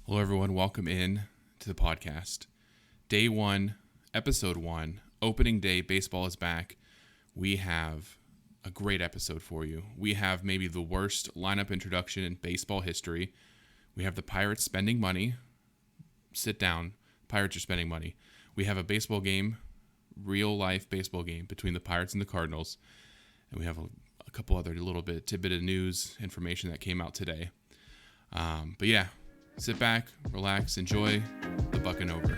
Hello, everyone. Welcome in to the podcast. Day 1, episode 1, opening day. Baseball is back. We have a great episode for you. We have maybe the worst lineup introduction in baseball history. We have the Pirates spending money. Sit down. Pirates are spending money. We have a baseball game, real life baseball game between the Pirates and the Cardinals. And we have a couple other tidbit of news information that came out today. But yeah. Sit back, relax, enjoy the Buccanever.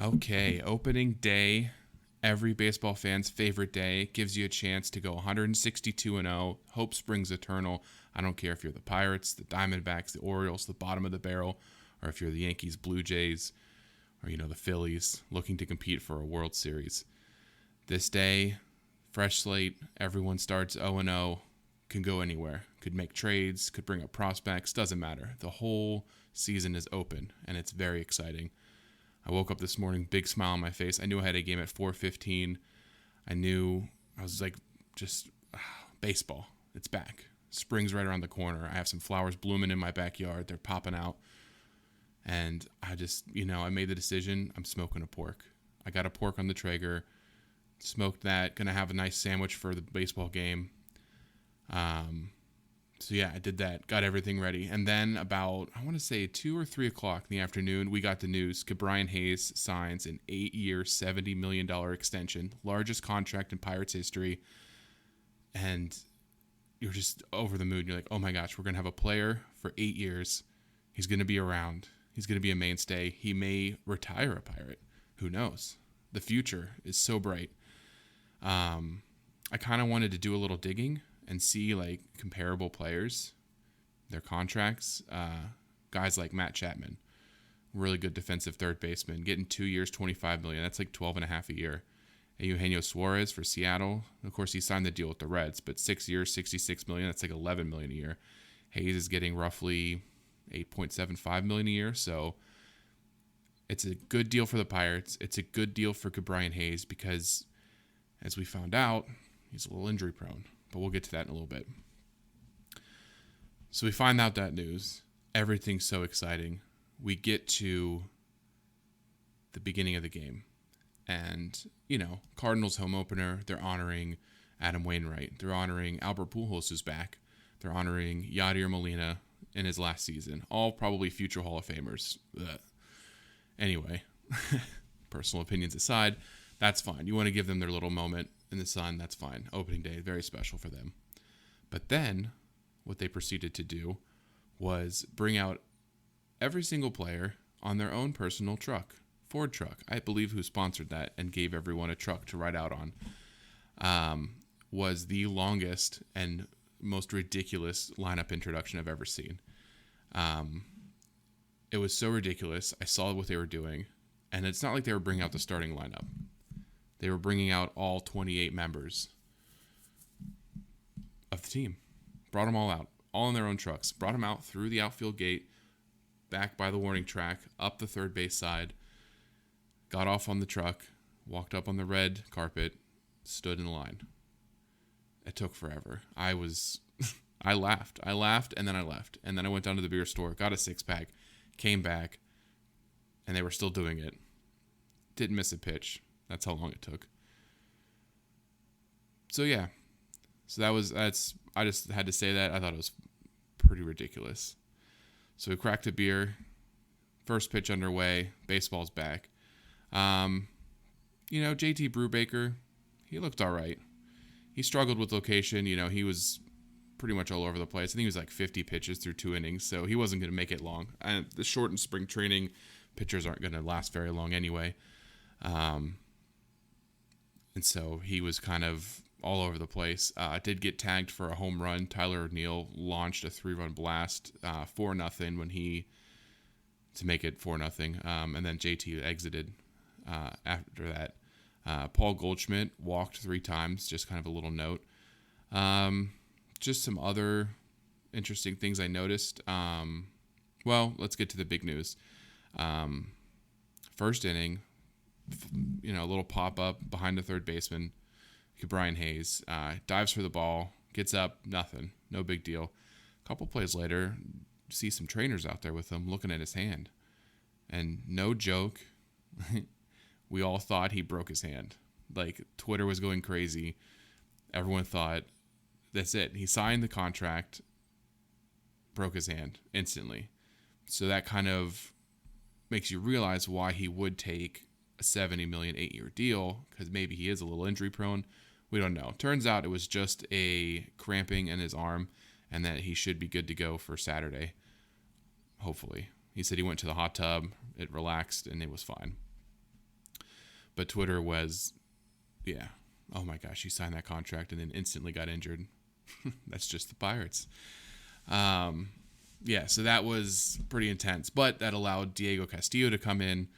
Okay, opening day, every baseball fan's favorite day, gives you a chance to go 162-0. Hope springs eternal. I don't care if you're the Pirates, the Diamondbacks, the Orioles, the bottom of the barrel, or if you're the Yankees, Blue Jays, or the Phillies looking to compete for a World Series. This day, fresh slate, everyone starts 0-0, can go anywhere, could make trades, could bring up prospects, doesn't matter. The whole season is open, and it's very exciting. I woke up this morning, big smile on my face. I knew I had a game at 4:15. I was like, baseball. It's back. Spring's right around the corner. I have some flowers blooming in my backyard. They're popping out. And I I made the decision. I'm smoking a pork. I got a pork on the Traeger. Smoked that. Gonna have a nice sandwich for the baseball game. So yeah, I did that, got everything ready. And then about, I want to say 2 or 3 o'clock in the afternoon, we got the news. Brian Hayes signs an 8-year, $70 million extension, largest contract in Pirates history. And you're just over the moon. You're like, oh my gosh, we're going to have a player for 8 years. He's going to be around. He's going to be a mainstay. He may retire a Pirate. Who knows? The future is so bright. I kind of wanted to do a little digging and see comparable players, their contracts. Guys like Matt Chapman, really good defensive third baseman, getting 2 years, $25 million. That's like 12 and a half a year. And Eugenio Suarez for Seattle. Of course, he signed the deal with the Reds, but 6 years, $66 million. That's like $11 million a year. Hayes is getting roughly $8.75 million a year. So it's a good deal for the Pirates. It's a good deal for Brian Hayes because, as we found out, he's a little injury prone. But we'll get to that in a little bit. So we find out that news. Everything's so exciting. We get to the beginning of the game. And, Cardinals home opener, they're honoring Adam Wainwright. They're honoring Albert Pujols, who's back. They're honoring Yadier Molina in his last season. All probably future Hall of Famers. Ugh. Anyway, personal opinions aside, that's fine. You want to give them their little moment in the sun, that's fine. Opening day, very special for them. But then, what they proceeded to do was bring out every single player on their own personal truck. Ford truck, I believe, who sponsored that and gave everyone a truck to ride out on, was the longest and most ridiculous lineup introduction I've ever seen. It was so ridiculous. I saw what they were doing, and it's not like they were bringing out the starting lineup. They were bringing out all 28 members of the team. Brought them all out, all in their own trucks. Brought them out through the outfield gate, back by the warning track, up the third base side, got off on the truck, walked up on the red carpet, stood in line. It took forever. I laughed. And then I left. And then I went down to the beer store, got a 6-pack, came back, and they were still doing it. Didn't miss a pitch. That's how long it took. So yeah. I just had to say that. I thought it was pretty ridiculous. So we cracked a beer. First pitch underway. Baseball's back. JT Brubaker, he looked all right. He struggled with location. He was pretty much all over the place. I think he was like 50 pitches through 2 innings, so he wasn't going to make it long. And the shortened spring training, pitchers aren't going to last very long anyway. And so he was kind of all over the place. Did get tagged for a home run. Tyler O'Neill launched a 3-run blast, 4-0 when he to make it 4-0. And then JT exited after that. Paul Goldschmidt walked 3 times, just kind of a little note. Just some other interesting things I noticed. Well, let's get to the big news. First inning, a little pop-up behind the third baseman, Brian Hayes, dives for the ball, gets up, nothing, no big deal. A couple plays later, see some trainers out there with him looking at his hand. And no joke, we all thought he broke his hand. Like, Twitter was going crazy. Everyone thought, that's it. He signed the contract, broke his hand instantly. So that kind of makes you realize why he would take a $70 million 8-year deal, because maybe he is a little injury prone. We don't know. Turns out it was just a cramping in his arm, and that he should be good to go for Saturday, hopefully. He said he went to the hot tub, it relaxed, and it was fine. But Twitter was, oh my gosh, he signed that contract and then instantly got injured. That's just the Pirates. So that was pretty intense. But that allowed Diego Castillo to come in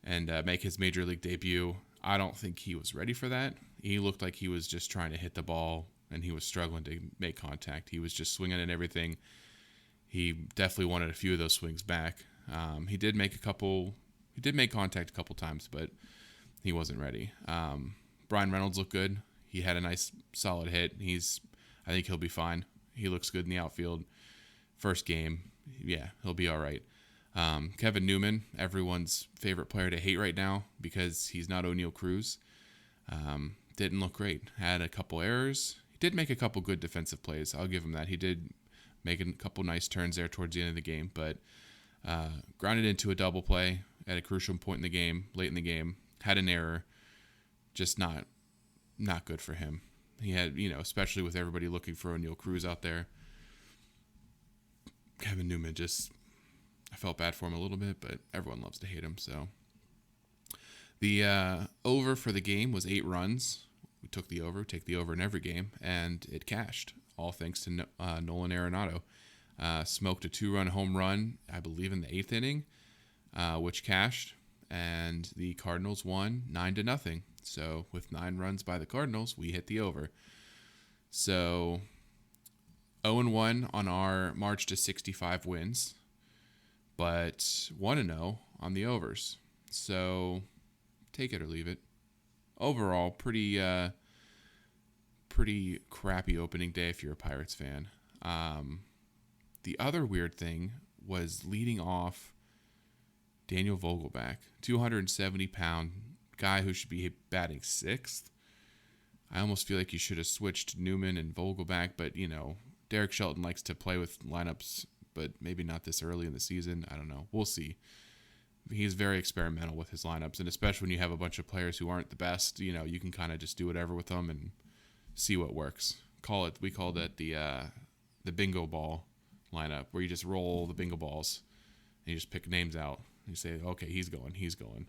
and make his major league debut. I don't think he was ready for that. He looked like he was just trying to hit the ball, and he was struggling to make contact. He was just swinging at everything. He definitely wanted a few of those swings back. He did make contact a couple times, but he wasn't ready. Brian Reynolds looked good. He had a nice, solid hit. I think he'll be fine. He looks good in the outfield. First game, he'll be all right. Kevin Newman, everyone's favorite player to hate right now because he's not O'Neal Cruz. Didn't look great. Had a couple errors. He did make a couple good defensive plays. I'll give him that. He did make a couple nice turns there towards the end of the game, but grounded into a double play at a crucial point in the game, late in the game. Had an error. Just not good for him. He had, especially with everybody looking for O'Neal Cruz out there. Kevin Newman I felt bad for him a little bit, but everyone loves to hate him. So the over for the game was 8 runs. We took the over in every game, and it cashed, all thanks to Nolan Arenado. Smoked a 2-run home run, I believe, in the 8th inning, which cashed, and the Cardinals won 9-0. So with 9 runs by the Cardinals, we hit the over. So 0-1 on our march to 65 wins, but 1-0 on the overs. So take it or leave it. Overall, pretty crappy opening day if you're a Pirates fan. The other weird thing was leading off Daniel Vogelbach, 270-pound guy who should be batting 6th. I almost feel like you should have switched Newman and Vogelbach, but, Derek Shelton likes to play with lineups, but maybe not this early in the season. I don't know. We'll see. He's very experimental with his lineups, and especially when you have a bunch of players who aren't the best, you can kind of just do whatever with them and see what works. We called it the bingo ball lineup, where you just roll the bingo balls and you just pick names out. You say, okay, he's going.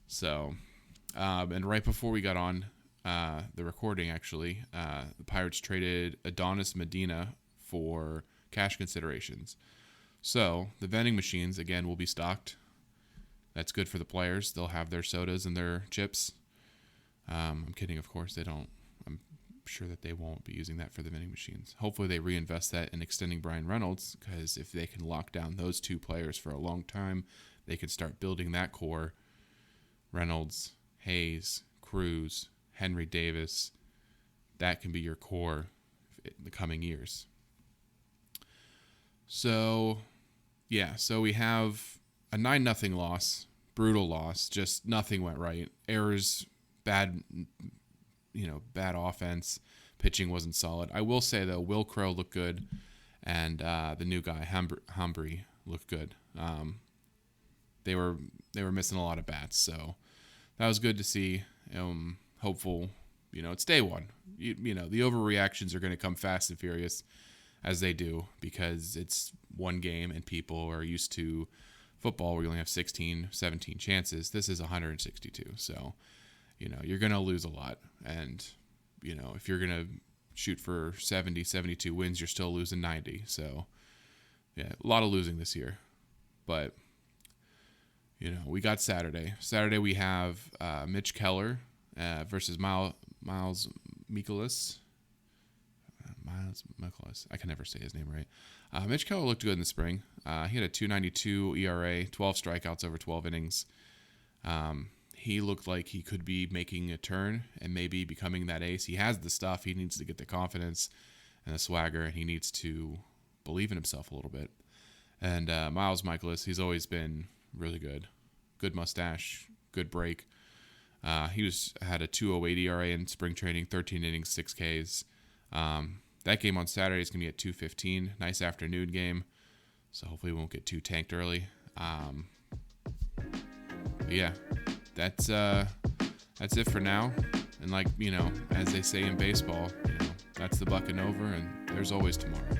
So, and right before we got on the recording, actually, the Pirates traded Adonis Medina for cash considerations. So the vending machines, again, will be stocked. That's good for the players. They'll have their sodas and their chips. I'm kidding, of course. They don't. I'm sure that they won't be using that for the vending machines. Hopefully they reinvest that in extending Brian Reynolds, because if they can lock down those 2 players for a long time, they can start building that core. Reynolds, Hayes, Cruz, Henry Davis. That can be your core in the coming years. So we have a 9-0 loss, brutal loss. Just nothing went right. Errors, bad offense. Pitching wasn't solid. I will say, though, Will Crow looked good, and the new guy, Humbry, looked good. They were missing a lot of bats, so that was good to see. Hopeful, it's day one. The overreactions are going to come fast and furious, as they do, because it's one game and people are used to football where you only have 16, 17 chances. This is 162. So, you're going to lose a lot. And, if you're going to shoot for 70, 72 wins, you're still losing 90. So, yeah, a lot of losing this year. But we got Saturday. Saturday we have Mitch Keller versus Miles Mikolas. Miles Mikolas. I can never say his name right. Mitch Keller looked good in the spring. He had a 2.92 ERA, 12 strikeouts over 12 innings. He looked like he could be making a turn and maybe becoming that ace. He has the stuff. He needs to get the confidence and the swagger, and he needs to believe in himself a little bit. And Miles Mikolas, he's always been really good. Good mustache, good break. He had a 2.08 ERA in spring training, 13 innings, 6 Ks. That game on Saturday is going to be at 2:15. Nice afternoon game, so hopefully we won't get too tanked early. But yeah, that's it for now. And as they say in baseball, that's the bucking over, and there's always tomorrow.